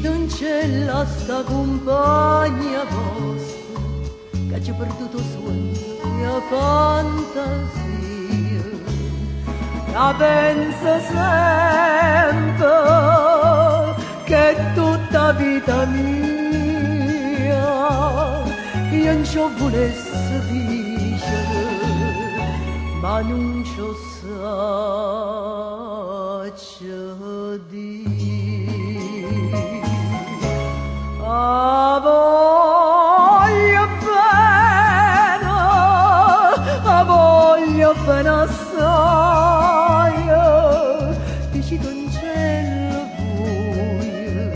cancella sta compagna vostra che ci ha perduto sogno e fantasia. La penso sempre che è tutta vita mia io non ci volesse dicere ma non ci saggio dire. A voglio bene assai, dici cancello buio,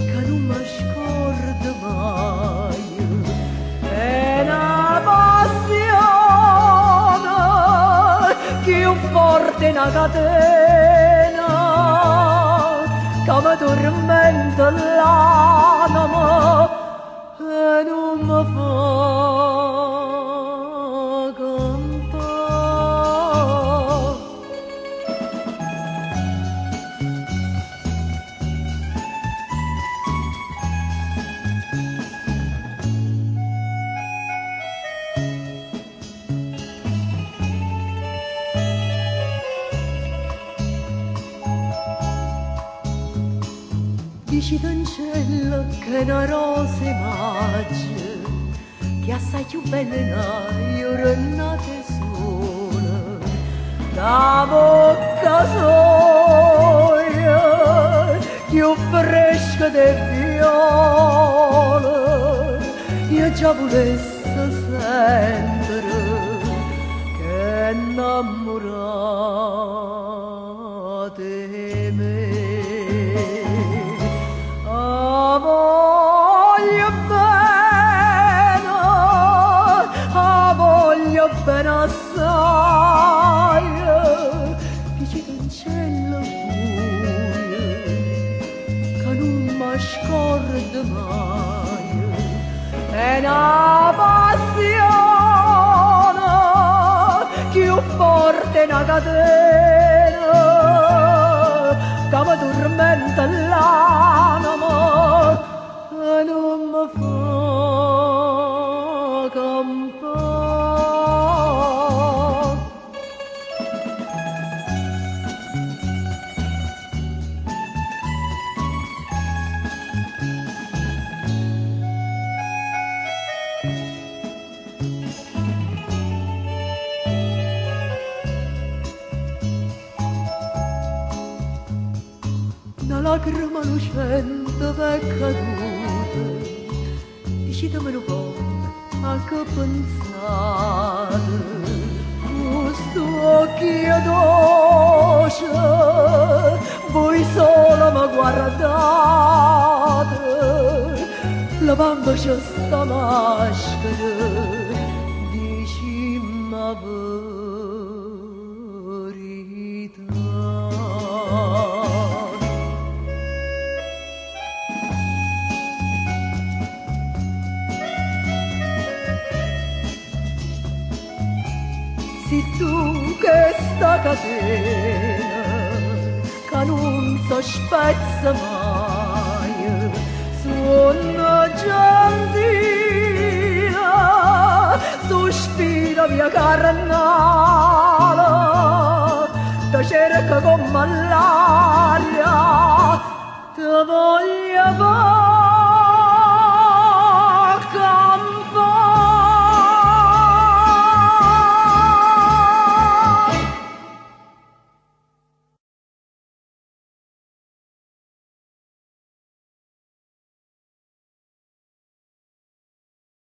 che non mi scordo mai, è una passione che è forte una catena, che mi tormenta l'anima e non mi fa dici cancello che una rosa immagine che assai più bella io renate sola da bocca soia più fresca del viola io già volesse sentire che innamorate me. Voglio bene assai, dici cancello buio, che non mi scordo mai, è una passione più forte una catena, che mi tormenta l'anima e non mi fa una lacrima lucente è caduta, dici-mi un po' anche pensate, questo occhio dolce, voi sola mi guardate, la bamba c'è sta maschera, dici-mi la verità. Si tu che sta catena che non si spezza mai suona gentile sospira via carnale ti cerca come là